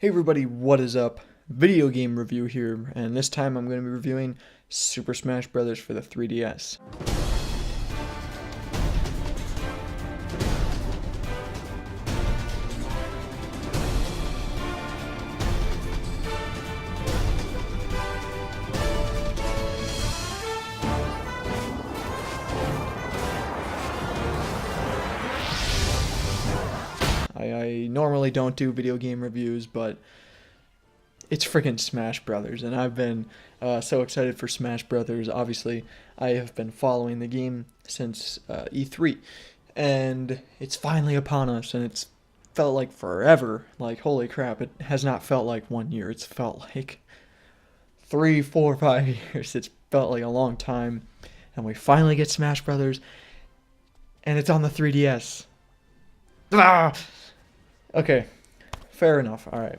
Hey everybody, what is up? Video game review here, and this time I'm going to be reviewing Super Smash Bros. For the 3DS. I normally don't do video game reviews, but it's freaking Smash Brothers, and I've been so excited for Smash Brothers. Obviously, I have been following the game since E3, and it's finally upon us, and it's felt like forever. Like, holy crap, it has not felt like 1 year. It's felt like 3, 4, 5 years. It's felt like a long time, and we finally get Smash Brothers, and it's on the 3DS. Ah! Okay, fair enough. All right.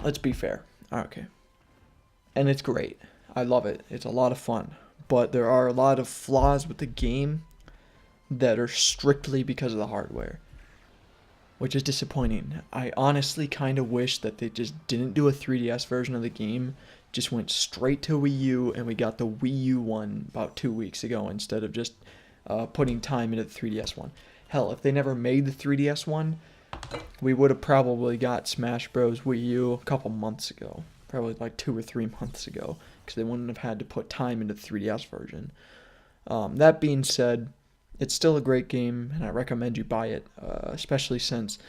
Let's be fair. Okay. And it's great. I love it. It's a lot of fun. But there are a lot of flaws with the game that are strictly because of the hardware, which is disappointing. I honestly kind of wish that they just didn't do a 3DS version of the game, just went straight to Wii U, and we got the Wii U one about 2 weeks ago instead of just putting time into the 3DS one. Hell, if they never made the 3DS one, we would have probably got Smash Bros. Wii U a couple months ago. Probably like 2 or 3 months ago. Because they wouldn't have had to put time into the 3DS version. That being said, it's still a great game, and I recommend you buy it. Especially since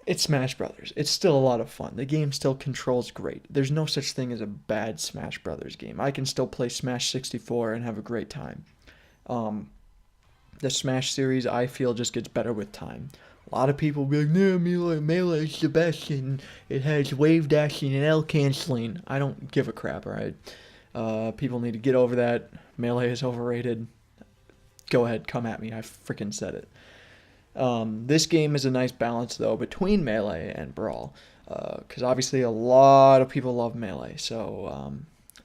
it's Smash Brothers. It's still a lot of fun. The game still controls great. There's no such thing as a bad Smash Brothers game. I can still play Smash 64 and have a great time. The Smash series, I feel, just gets better with time. A lot of people be like, no, Melee is the best, and it has wave dashing and L canceling. I don't give a crap, alright? People need to get over that. Melee is overrated. Go ahead, come at me. I freaking said it. This game is a nice balance, though, between Melee and Brawl. Because obviously a lot of people love Melee, so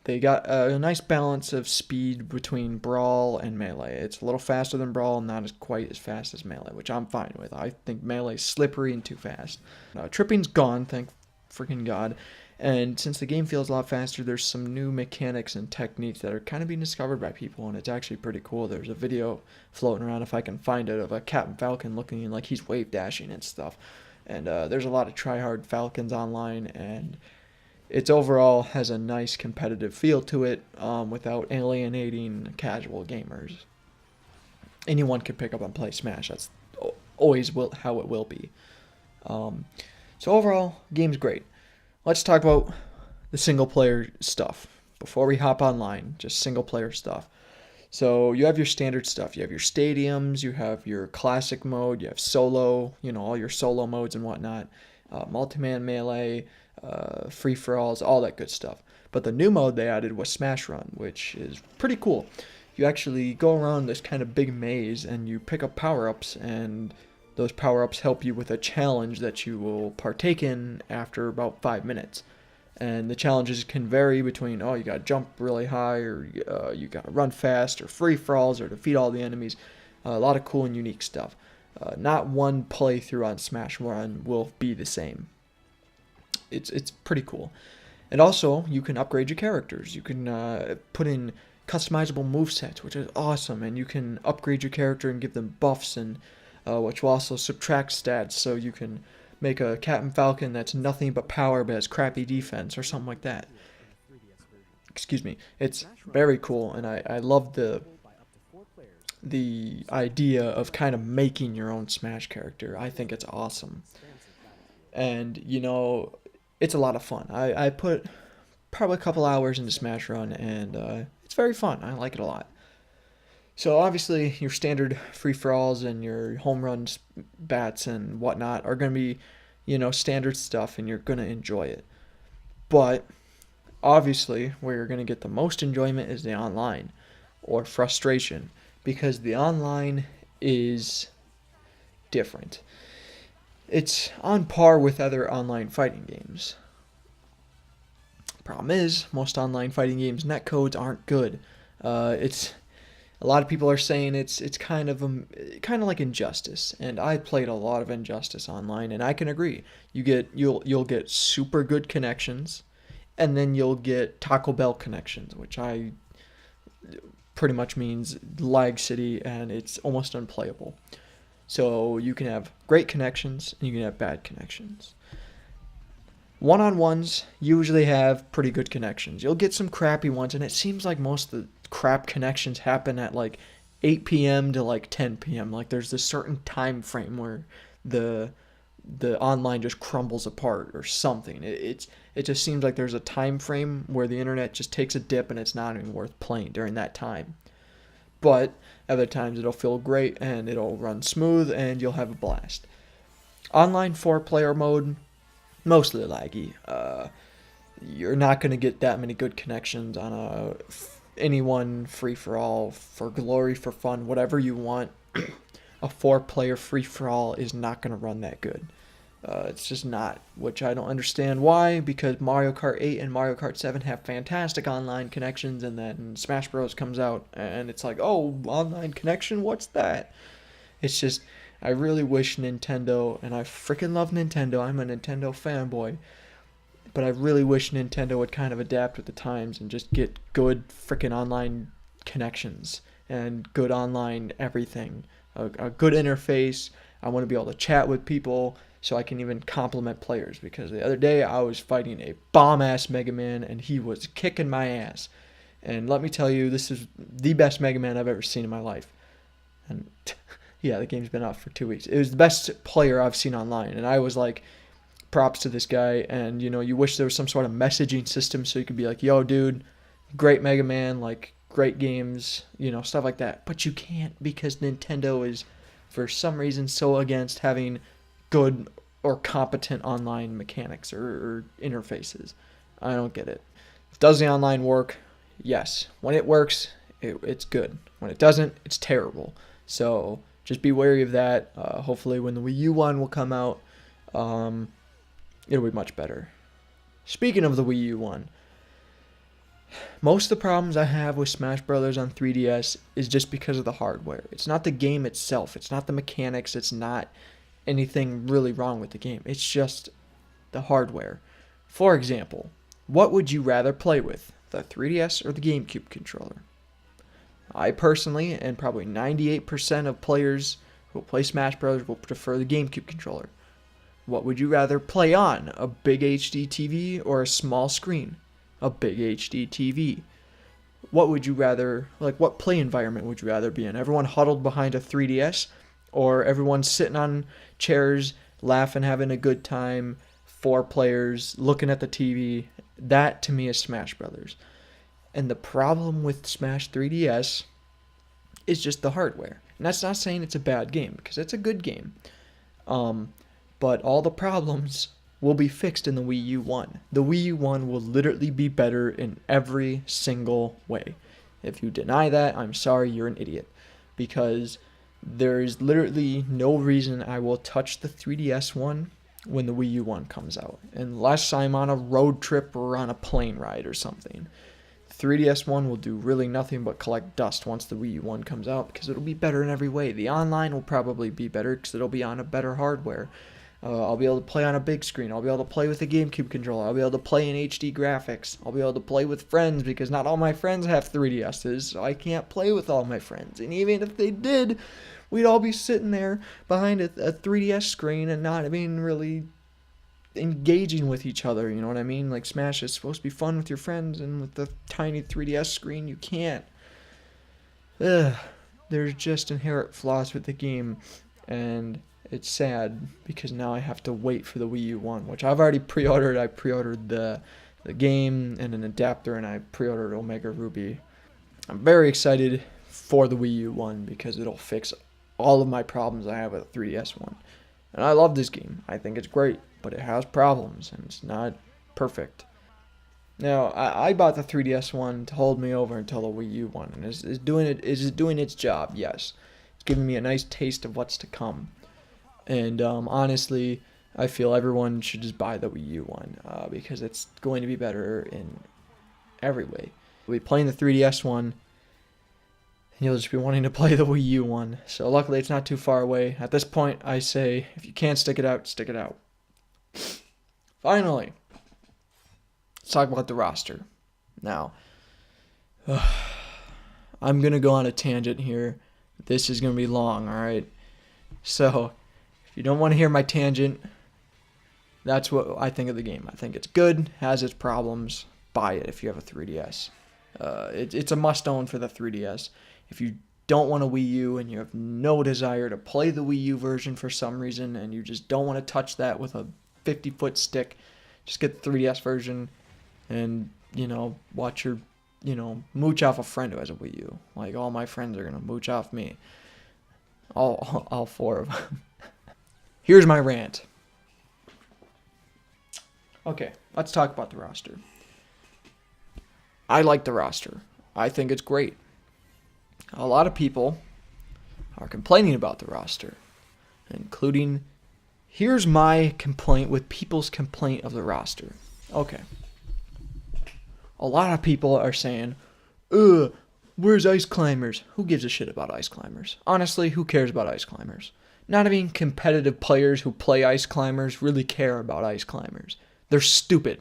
they got a nice balance of speed between Brawl and Melee. It's a little faster than Brawl, not as quite as fast as Melee, which I'm fine with. I think Melee's slippery and too fast. Tripping's gone, thank freaking God. And since the game feels a lot faster, there's some new mechanics and techniques that are kind of being discovered by people, and it's actually pretty cool. There's a video floating around, if I can find it, of a Captain Falcon looking like he's wave dashing and stuff. And there's a lot of try-hard Falcons online, and it overall has a nice competitive feel to it without alienating casual gamers. Anyone can pick up and play Smash. That's always how it will be. So overall, game's great. Let's talk about the single player stuff. Before we hop online, just single player stuff. So you have your standard stuff. You have your stadiums, you have your classic mode, you have solo, all your solo modes and whatnot. Multi-man melee, free-for-alls, all that good stuff. But the new mode they added was Smash Run, which is pretty cool. You actually go around this kind of big maze and you pick up power-ups, and those power-ups help you with a challenge that you will partake in after about 5 minutes. And the challenges can vary between, you gotta jump really high, or you gotta run fast, or free-for-alls, or defeat all the enemies. A lot of cool and unique stuff. Not one playthrough on Smash Run will be the same. It's pretty cool. And also, you can upgrade your characters. You can put in customizable movesets, which is awesome. And you can upgrade your character and give them buffs, and which will also subtract stats. So you can make a Captain Falcon that's nothing but power but has crappy defense or something like that. Excuse me. It's very cool, and I love the idea of kind of making your own Smash character. I think it's awesome. And, it's a lot of fun. I put probably a couple hours into Smash Run, and it's very fun. I like it a lot. So obviously your standard free-for-alls and your home runs, bats, and whatnot are going to be, standard stuff, and you're going to enjoy it. But obviously where you're going to get the most enjoyment is the online, or frustration, because the online is different. It's on par with other online fighting games. Problem is, most online fighting games netcodes aren't good. A lot of people are saying it's kind of like Injustice, and I played a lot of Injustice online, and I can agree. You'll get super good connections, and then you'll get Taco Bell connections, which I pretty much means lag city, and it's almost unplayable. So you can have great connections and you can have bad connections. One-on-ones usually have pretty good connections. You'll get some crappy ones, and it seems like most of the crap connections happen at like 8 p.m. to like 10 p.m. Like there's this certain time frame where the the online just crumbles apart or something. It just seems like there's a time frame where the internet just takes a dip and it's not even worth playing during that time. But other times it'll feel great and it'll run smooth and you'll have a blast. Online 4-player mode, mostly laggy. You're not going to get that many good connections on anyone free for all, for glory, for fun, whatever you want. A 4-player free for all is not going to run that good. It's just not, which I don't understand why, because Mario Kart 8 and Mario Kart 7 have fantastic online connections, and then Smash Bros. Comes out, and it's like, oh, online connection? What's that? It's just, I really wish Nintendo, and I freaking love Nintendo, I'm a Nintendo fanboy, but I really wish Nintendo would kind of adapt with the times and just get good freaking online connections and good online everything. A good interface. I want to be able to chat with people so I can even compliment players, because the other day I was fighting a bomb-ass Mega Man and he was kicking my ass. And let me tell you, this is the best Mega Man I've ever seen in my life. And yeah, the game's been out for 2 weeks. It was the best player I've seen online, and I was like, props to this guy. And you know, you wish there was some sort of messaging system so you could be like, yo dude, great Mega Man, like great games, you know, stuff like that. But you can't, because Nintendo is for some reason so against having good or competent online mechanics or interfaces. I don't get it. Does the online work? Yes. When it works, it's good. When it doesn't, it's terrible. So just be wary of that. Hopefully when the Wii U one will come out, it'll be much better. Speaking of the Wii U one, most of the problems I have with Smash Bros. On 3DS is just because of the hardware. It's not the game itself. It's not the mechanics. It's not anything really wrong with the game. It's just the hardware. For example, what would you rather play with, the 3DS or the GameCube controller? I personally, and probably 98% of players who play Smash Bros. Will prefer the GameCube controller. What would you rather play on, a big HD TV or a small screen? A big HD TV. What would you rather, like what play environment would you rather be in? Everyone huddled behind a 3DS, or everyone sitting on chairs, laughing, having a good time, 4 players, looking at the TV? That to me is Smash Brothers. And the problem with Smash 3DS is just the hardware. And that's not saying it's a bad game, because it's a good game. But all the problems will be fixed in the Wii U 1. The Wii U 1 will literally be better in every single way. If you deny that, I'm sorry, you're an idiot. Because there is literally no reason I will touch the 3DS one when the Wii U 1 comes out, unless I'm on a road trip or on a plane ride or something. 3DS one will do really nothing but collect dust once the Wii U 1 comes out, because it'll be better in every way. The online will probably be better because it'll be on a better hardware. I'll be able to play on a big screen. I'll be able to play with a GameCube controller. I'll be able to play in HD graphics. I'll be able to play with friends, because not all my friends have 3DSs, so I can't play with all my friends. And even if they did, we'd all be sitting there behind a 3DS screen and not being really engaging with each other, you know what I mean? Like, Smash is supposed to be fun with your friends, and with the tiny 3DS screen, you can't. There's just inherent flaws with the game, and it's sad because now I have to wait for the Wii U 1, which I've already pre-ordered. I pre-ordered the game and an adapter, and I pre-ordered Omega Ruby. I'm very excited for the Wii U 1 because it'll fix all of my problems I have with the 3DS one. And I love this game. I think it's great, but it has problems, and it's not perfect. Now, I bought the 3DS one to hold me over until the Wii U one, and is it doing its job? Yes. It's giving me a nice taste of what's to come. And honestly, I feel everyone should just buy the Wii U one, because it's going to be better in every way. We'll be playing the 3DS one, You'll just be wanting to play the Wii U one. So luckily it's not too far away. At this point, I say, if you can't stick it out, stick it out. Finally, let's talk about the roster. Now, I'm going to go on a tangent here. This is going to be long, alright? So, if you don't want to hear my tangent, that's what I think of the game. I think it's good, has its problems. Buy it if you have a 3DS. It's a must-own for the 3DS. If you don't want a Wii U and you have no desire to play the Wii U version for some reason and you just don't want to touch that with a 50-foot stick, just get the 3DS version and, watch your, mooch off a friend who has a Wii U. Like, all my friends are going to mooch off me. All four of them. Here's my rant. Okay, let's talk about the roster. I like the roster. I think it's great. A lot of people are complaining about the roster, including, here's my complaint with people's complaint of the roster. Okay. A lot of people are saying, where's Ice Climbers? Who gives a shit about Ice Climbers? Honestly, who cares about Ice Climbers? Not even competitive players who play Ice Climbers really care about Ice Climbers. They're stupid.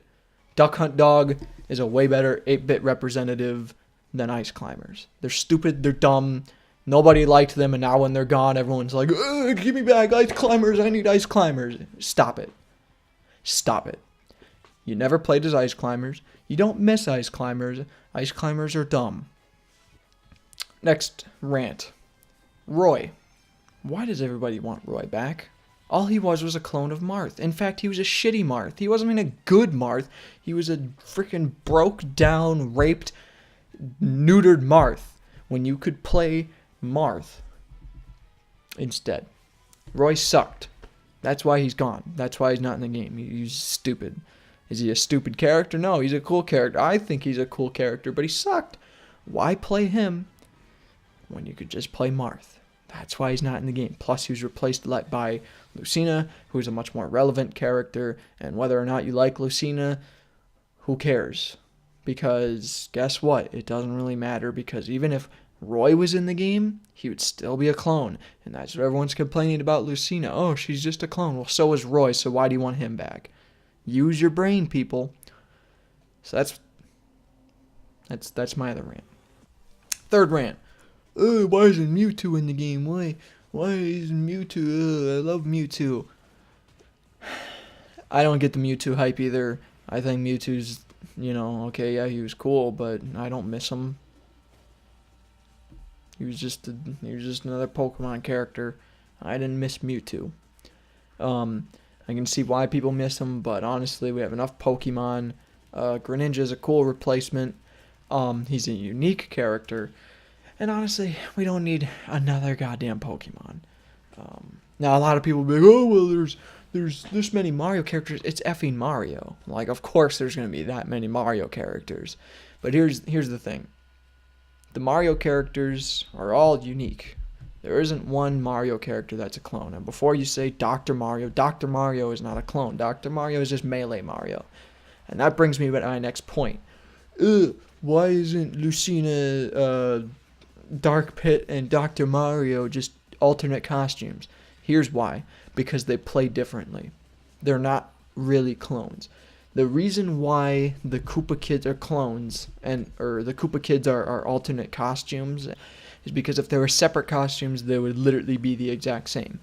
Duck Hunt Dog is a way better 8-bit representative than Ice Climbers. They're stupid, they're dumb, nobody liked them, and now when they're gone, everyone's like, give me back Ice Climbers, I need Ice Climbers. Stop it. Stop it. You never played as Ice Climbers. You don't miss Ice Climbers. Ice Climbers are dumb. Next rant. Roy. Why does everybody want Roy back? All he was a clone of Marth. In fact, he was a shitty Marth. He wasn't even a good Marth. He was a freaking broke down, raped, neutered Marth when you could play Marth instead. Roy sucked. That's why he's gone. That's why he's not in the game. He's stupid. Is he a stupid character? No, he's a cool character. I think he's a cool character, but he sucked. Why play him when you could just play Marth? That's why he's not in the game. Plus, he was replaced by Lucina, who's a much more relevant character. And whether or not you like Lucina, who cares? Because guess what? It doesn't really matter, because even if Roy was in the game, he would still be a clone. And that's what everyone's complaining about Lucina. Oh, she's just a clone. Well, so is Roy, so why do you want him back? Use your brain, people. So that's my other rant. Third rant. Why isn't Mewtwo in the game? Why isn't Mewtwo? I love Mewtwo. I don't get the Mewtwo hype either. I think Mewtwo's, okay, yeah, he was cool, but I don't miss him. He was just another Pokemon character. I didn't miss Mewtwo. I can see why people miss him, but honestly, we have enough Pokemon. Greninja's a cool replacement. He's a unique character. And honestly, we don't need another goddamn Pokemon. Now, a lot of people will be like, oh, well, there's this many Mario characters. It's effing Mario. Like, of course there's going to be that many Mario characters. But here's the thing. The Mario characters are all unique. There isn't one Mario character that's a clone. And before you say Dr. Mario is not a clone. Dr. Mario is just Melee Mario. And that brings me to my next point. Why isn't Lucina, Dark Pit, and Dr. Mario just alternate costumes? Here's why. Because they play differently. They're not really clones. The reason why the Koopa Kids are clones, or the Koopa Kids are alternate costumes, is because if they were separate costumes, they would literally be the exact same.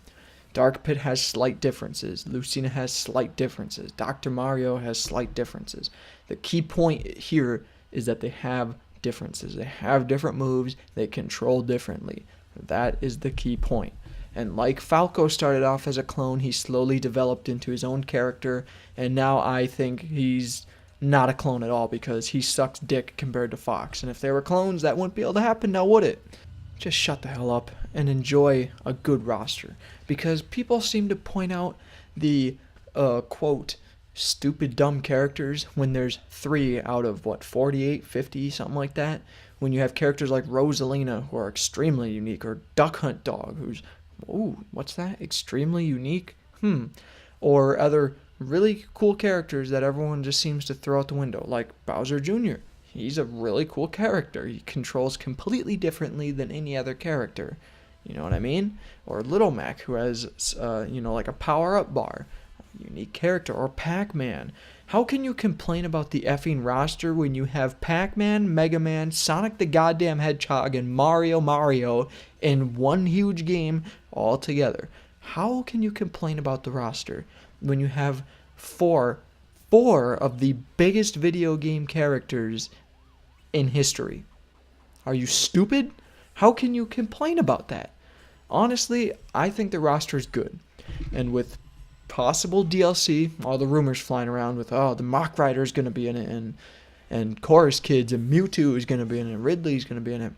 Dark Pit has slight differences. Lucina has slight differences. Dr. Mario has slight differences. The key point here is that they have differences. They have different moves. They control differently. That is the key point. And like Falco started off as a clone, he slowly developed into his own character, and now I think he's not a clone at all because he sucks dick compared to Fox. And if they were clones, that wouldn't be able to happen, now would it? Just shut the hell up and enjoy a good roster. Because people seem to point out the, quote, stupid dumb characters when there's 3 out of, 48, 50, something like that. When you have characters like Rosalina, who are extremely unique, or Duck Hunt Dog, who's, ooh, what's that? Extremely unique? Or other really cool characters that everyone just seems to throw out the window, like Bowser Jr. he's a really cool character. He controls completely differently than any other character. You know what I mean? Or Little Mac, who has, like a power-up bar. Unique character. Or Pac-Man. How can you complain about the effing roster when you have Pac-Man, Mega Man, Sonic the goddamn Hedgehog, and Mario in one huge game all together? How can you complain about the roster when you have four of the biggest video game characters in history? Are you stupid? How can you complain about that? Honestly, I think the roster is good. And with possible DLC, all the rumors flying around with, the Mach Rider is going to be in it, and Chorus Kids and Mewtwo is going to be in it, and Ridley's going to be in it.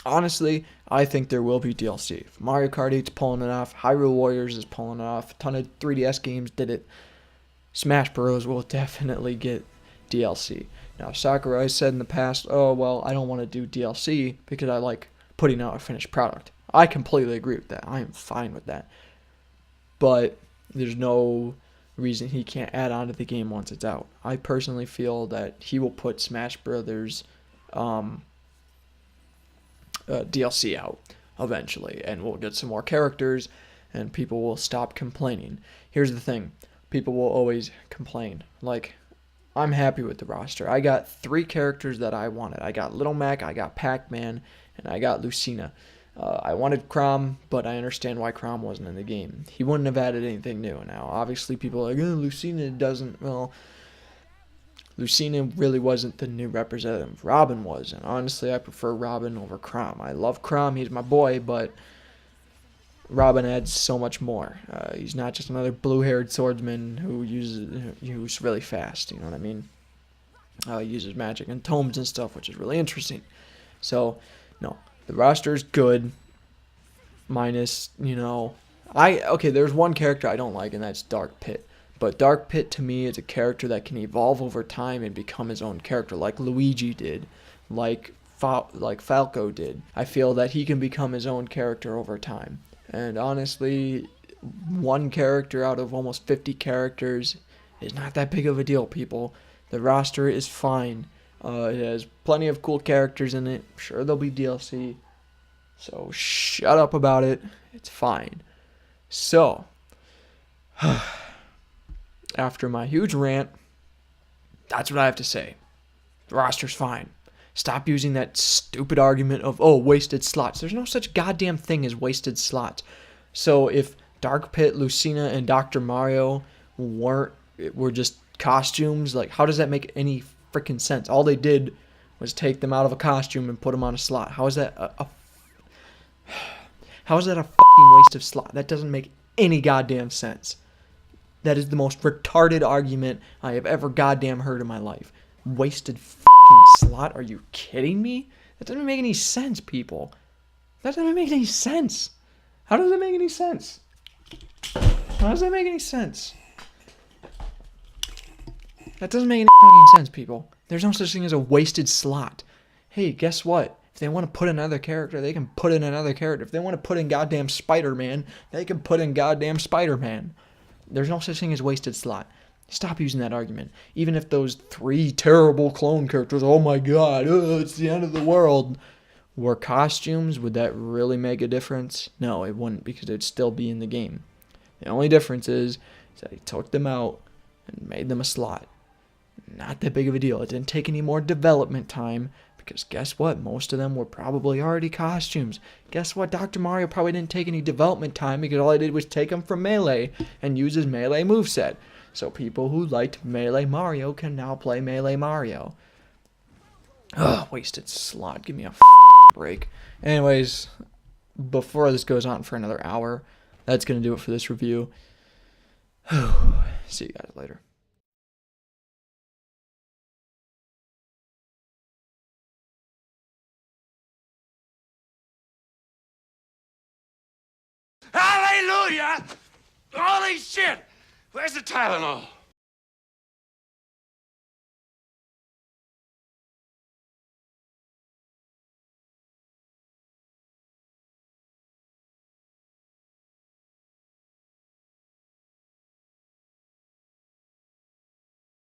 Honestly, I think there will be DLC. If Mario Kart 8's pulling it off, Hyrule Warriors is pulling it off, a ton of 3DS games did it, Smash Bros. Will definitely get DLC. Now, Sakurai said in the past, I don't want to do DLC because I like putting out a finished product. I completely agree with that. I am fine with that. But there's no reason he can't add on to the game once it's out. I personally feel that he will put Smash Brothers DLC out eventually, and we'll get some more characters, and people will stop complaining. Here's the thing. People will always complain. Like, I'm happy with the roster. I got 3 characters that I wanted. I got Little Mac, I got Pac-Man, and I got Lucina. I wanted Chrom, but I understand why Chrom wasn't in the game. He wouldn't have added anything new. Now, obviously, people are like, Lucina doesn't. Well, Lucina really wasn't the new representative. Robin was, and honestly, I prefer Robin over Chrom. I love Chrom. He's my boy, but Robin adds so much more. He's not just another blue-haired swordsman who's really fast. You know what I mean? Uses magic and tomes and stuff, which is really interesting. So, no, the roster is good. Minus, there's one character I don't like, and that's Dark Pit. But Dark Pit to me is a character that can evolve over time and become his own character, like Luigi did, like Falco did. I feel that he can become his own character over time. And honestly, one character out of almost 50 characters is not that big of a deal, people. The roster is fine. It has plenty of cool characters in it. Sure, there'll be DLC. So shut up about it. It's fine. So, after my huge rant, that's what I have to say. The roster's fine. Stop using that stupid argument of, wasted slots. There's no such goddamn thing as wasted slots. So if Dark Pit, Lucina, and Dr. Mario were just costumes, like, how does that make any freaking sense? All they did was take them out of a costume and put them on a slot. How is that how is that a fucking waste of slot? That doesn't make any goddamn sense. That is the most retarded argument I have ever goddamn heard in my life. Wasted fucking slot? Are you kidding me? That doesn't make any sense, people. That doesn't make any sense. How does that make any sense? How does that make any sense? That doesn't make any fucking sense, people. There's no such thing as a wasted slot. Hey, guess what? If they want to put another character, they can put in another character. If they want to put in goddamn Spider-Man, they can put in goddamn Spider-Man. There's no such thing as wasted slot. Stop using that argument. Even if those 3 terrible clone characters, oh my god, it's the end of the world, were costumes, would that really make a difference? No, it wouldn't, because it'd still be in the game. The only difference is that he took them out and made them a slot. Not that big of a deal. It didn't take any more development time, because guess what? Most of them were probably already costumes. Guess what? Dr. Mario probably didn't take any development time, because all I did was take him from Melee and use his Melee moveset. So people who liked Melee Mario can now play Melee Mario. Ugh, wasted slot. Give me a break. Anyways, before this goes on for another hour, that's going to do it for this review. See you guys later. Hallelujah! Holy shit! Where's the Tylenol?